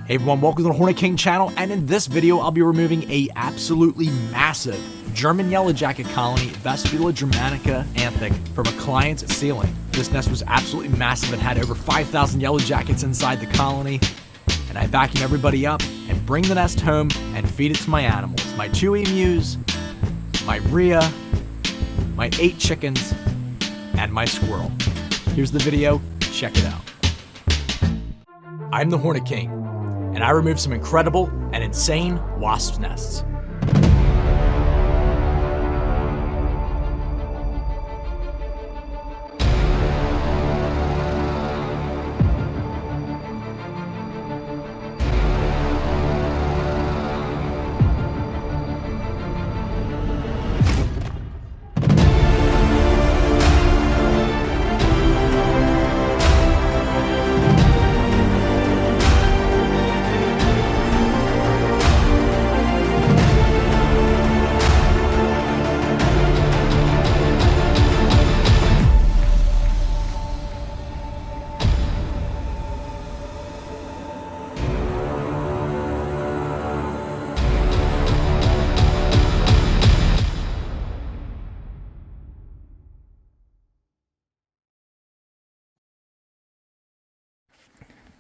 Hey everyone, welcome to the Hornet King channel, and in this video I'll be removing a absolutely massive German yellow jacket colony, Vespula germanica anthic, from a client's ceiling. This nest was absolutely massive and had over 5,000 yellow jackets inside the colony, and I vacuum everybody up and bring the nest home and feed it to my animals. My 2 emus, my Rhea, my 8 chickens, and my squirrel. Here's the video, check it out. I'm the Hornet King, and I removed some incredible and insane wasp nests.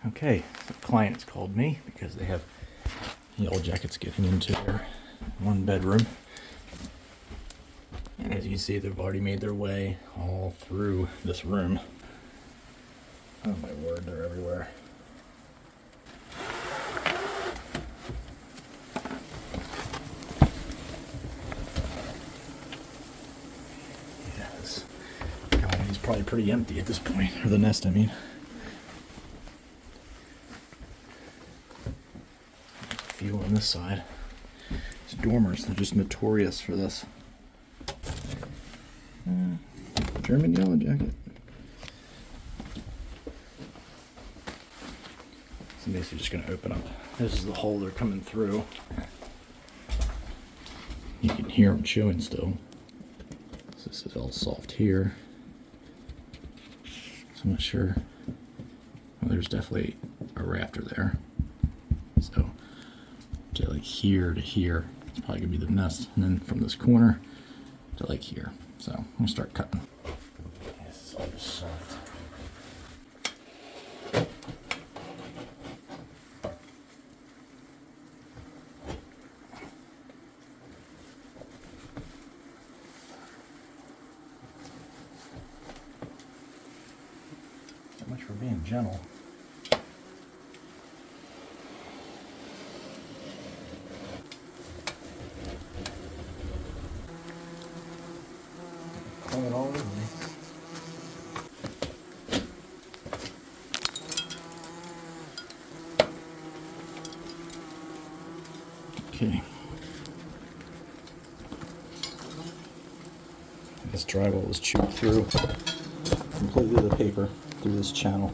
Okay, the client's called me because they have yellow jackets getting into their 1 bedroom. And as you can see, they've already made their way all through this room. Oh my word, they're everywhere. Yeah, this colony's probably pretty empty at this point, or the nest, I mean. Few on this side. These dormers, they're just notorious for this. German yellow jacket. So I'm basically just going to open up. This is the hole they're coming through. You can hear them chewing still. So this is all soft here. So I'm not sure. Well, there's definitely a rafter there. So to like here to here, it's probably gonna be the nest, and then from this corner to like here. So I'm gonna start cutting. This is all just soft. So much for being gentle. It all over me. Okay. This drywall was chewed through completely the paper through this channel.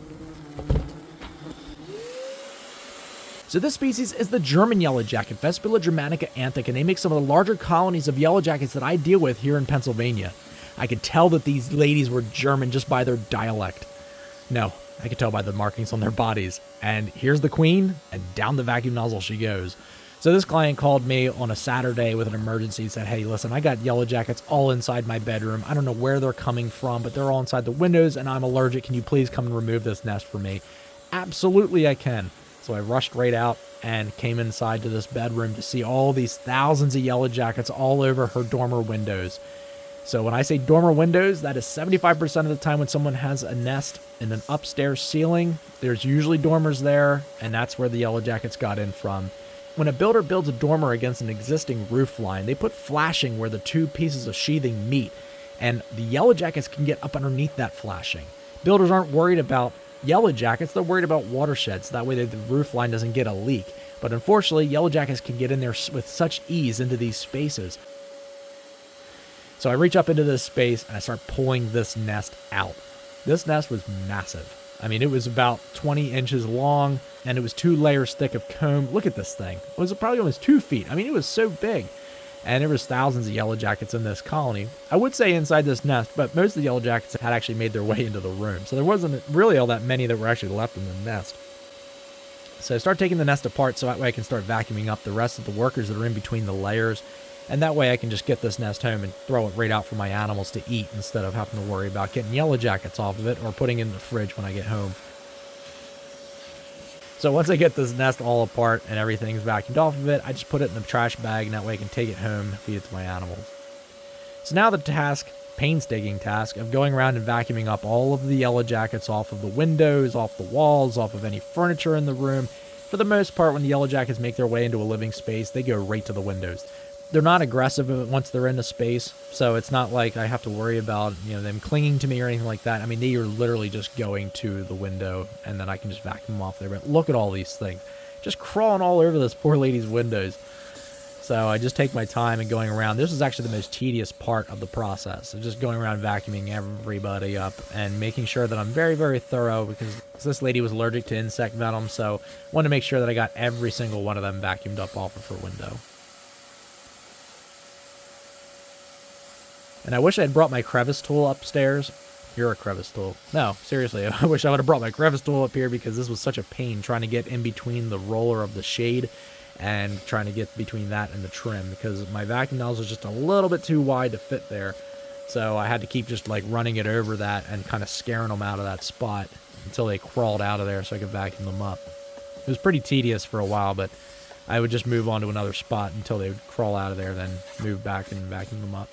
So this species is the German yellow jacket, Vespula germanica anthic, and they make some of the larger colonies of yellow jackets that I deal with here in Pennsylvania. I could tell that these ladies were German just by their dialect. No, I could tell by the markings on their bodies. And here's the queen, and down the vacuum nozzle she goes. So this client called me on a Saturday with an emergency and said, hey, listen, I got yellow jackets all inside my bedroom. I don't know where they're coming from, but they're all inside the windows, and I'm allergic. Can you please come and remove this nest for me? Absolutely, I can. So I rushed right out and came inside to this bedroom to see all these thousands of yellow jackets all over her dormer windows. So when I say dormer windows, that is 75% of the time when someone has a nest in an upstairs ceiling, there's usually dormers there, and that's where the yellow jackets got in from. When a builder builds a dormer against an existing roof line, they put flashing where the 2 pieces of sheathing meet, and the yellow jackets can get up underneath that flashing. Builders aren't worried about yellow jackets, they're worried about watersheds. That way the roof line doesn't get a leak. But unfortunately, yellow jackets can get in there with such ease into these spaces. So I reach up into this space and I start pulling this nest out. This nest was massive. I mean, it was about 20 inches long, and it was 2 layers thick of comb. Look at this thing. It was probably almost 2 feet. I mean, it was so big. And there was thousands of yellow jackets in this colony. I would say inside this nest, but most of the yellow jackets had actually made their way into the room. So there wasn't really all that many that were actually left in the nest. So I start taking the nest apart so that way I can start vacuuming up the rest of the workers that are in between the layers. And that way I can just get this nest home and throw it right out for my animals to eat instead of having to worry about getting yellow jackets off of it or putting it in the fridge when I get home. So once I get this nest all apart and everything's vacuumed off of it, I just put it in the trash bag, and that way I can take it home and feed it to my animals. So now the painstaking task of going around and vacuuming up all of the yellow jackets off of the windows, off the walls, off of any furniture in the room. For the most part, when the yellow jackets make their way into a living space, they go right to the windows. They're not aggressive once they're in a space, so it's not like I have to worry about, them clinging to me or anything like that. I mean, they are literally just going to the window, and then I can just vacuum them off there. But look at all these things, just crawling all over this poor lady's windows. So I just take my time and going around. This is actually the most tedious part of the process, of just going around vacuuming everybody up and making sure that I'm very, very thorough, because this lady was allergic to insect venom, so I wanted to make sure that I got every single one of them vacuumed up off of her window. And I wish I had brought my crevice tool upstairs. You're a crevice tool. No, seriously, I wish I would have brought my crevice tool up here, because this was such a pain trying to get in between the roller of the shade and trying to get between that and the trim, because my vacuum nozzle was just a little bit too wide to fit there. So I had to keep just like running it over that and kind of scaring them out of that spot until they crawled out of there so I could vacuum them up. It was pretty tedious for a while, but I would just move on to another spot until they would crawl out of there, then move back and vacuum them up.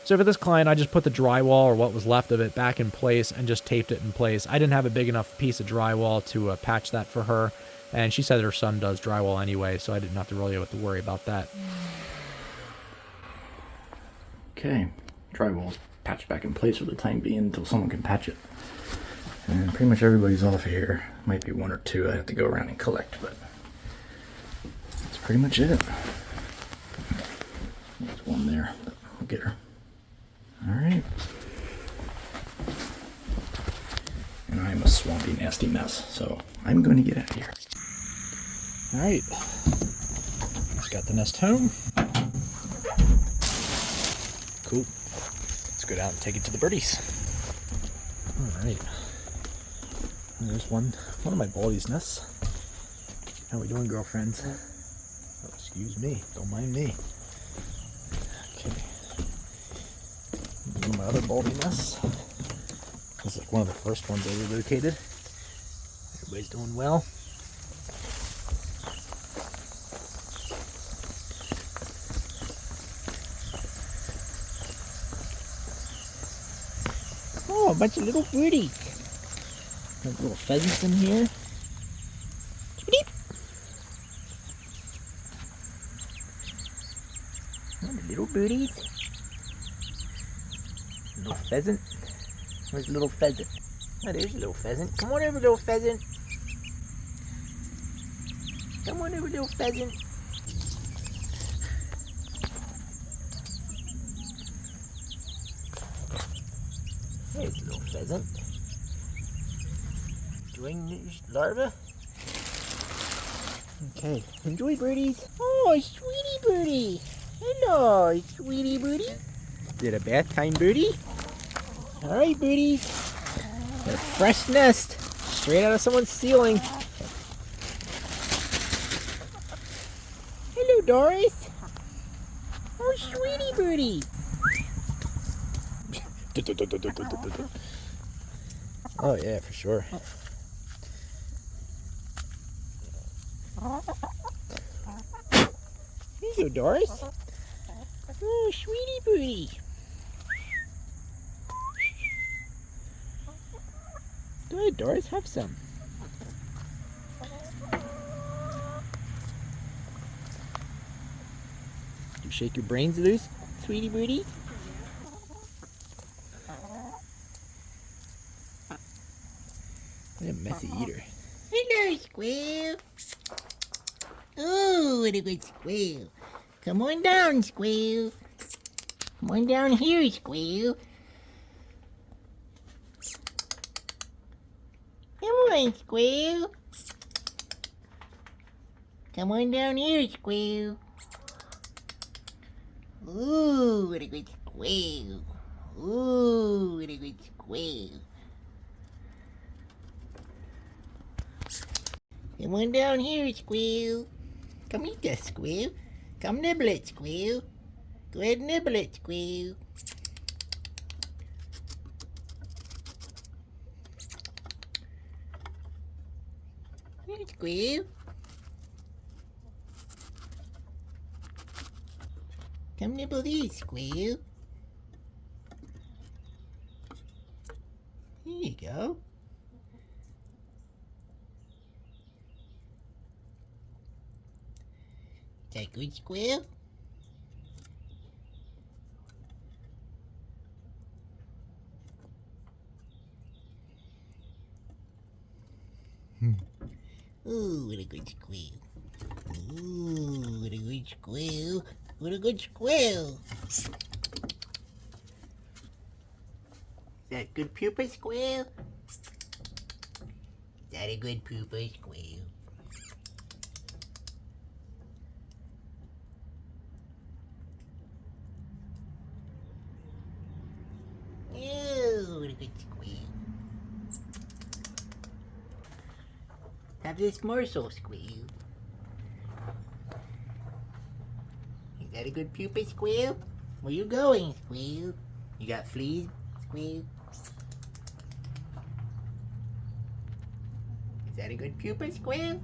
So for this client, I just put the drywall, or what was left of it, back in place and just taped it in place. I didn't have a big enough piece of drywall to patch that for her, and she said her son does drywall anyway, so I didn't have to really have to worry about that. Okay, drywall's patched back in place for the time being until someone can patch it. And pretty much everybody's off of here. Might be one or two I have to go around and collect, but that's pretty much it. There's one there, but I'll get her. Alright. And I'm a swampy, nasty mess, so I'm going to get out of here. Alright. Just got the nest home. Cool. Let's go down and take it to the birdies. Alright. There's one of my baldies nests. How we doing, girlfriends? Oh, excuse me. Don't mind me. Okay. My other baldy nest. This is like one of the first ones I relocated. Everybody's doing well. Oh, a bunch of little birdies. There's little pheasants in here. Oh, the little birdies. Little pheasant. Where's little pheasant? Oh, there's a little pheasant. Come on over, little pheasant. Come on over, little pheasant. There's a little pheasant. Enjoying his larva? Okay. Enjoy, birdies. Oh, sweetie birdie. Hello, sweetie birdie. Is it a bath time, birdie? Alright, birdies. Got a fresh nest. Straight out of someone's ceiling. Hello, Doris. Oh, sweetie birdie. Oh, yeah, for sure. Here you go, Doris. Oh, sweetie birdie. Go ahead, Doris, have some. You shake your brains loose, sweetie birdie? What a messy eater. Hello, Squirrel. Oh, what a good Squirrel. Come on down, Squirrel. Come on down here, Squirrel. Come on, Squirrel. Come on down here, Squirrel. Ooh, what a good Squirrel. Ooh, what a good Squirrel. Come on down here, Squirrel. Come eat that, Squirrel. Come nibble it, Squirrel. Go ahead and nibble it, Squirrel. Here, Squirrel. Come nibble these, Squirrel. Here you go. Is that good, Squirrel? Ooh, what a good squirrel. Ooh, what a good squirrel. What a good squirrel. Is that good pooper, Squirrel? Is that a good pooper, Squirrel? Ooh, what a good squirrel. Have this morsel, Squirrel. Is that a good pupa, Squirrel? Where you going, Squirrel? You got fleas, Squirrel? Is that a good pupa, Squirrel?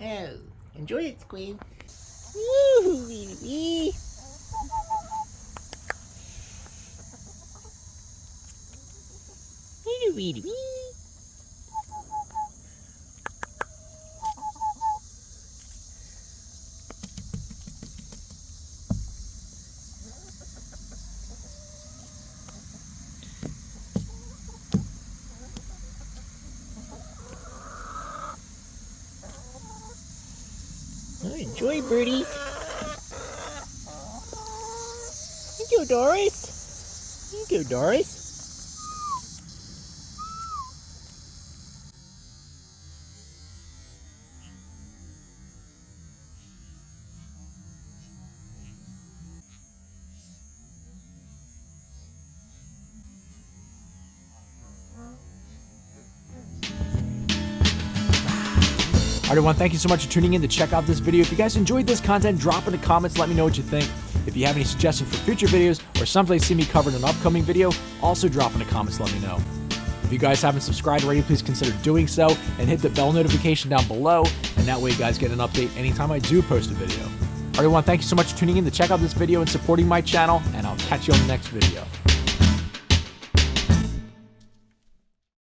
Oh, enjoy it, Squirrel. Woo, wee. Wee. Oh, enjoy, birdies. Here you go, Doris. Here you go, Doris. Alright everyone, thank you so much for tuning in to check out this video. If you guys enjoyed this content, drop in the comments, let me know what you think. If you have any suggestions for future videos or something to see me cover in an upcoming video, also drop in the comments, let me know. If you guys haven't subscribed already, please consider doing so and hit the bell notification down below, and that way you guys get an update anytime I do post a video. Alright everyone, thank you so much for tuning in to check out this video and supporting my channel, and I'll catch you on the next video.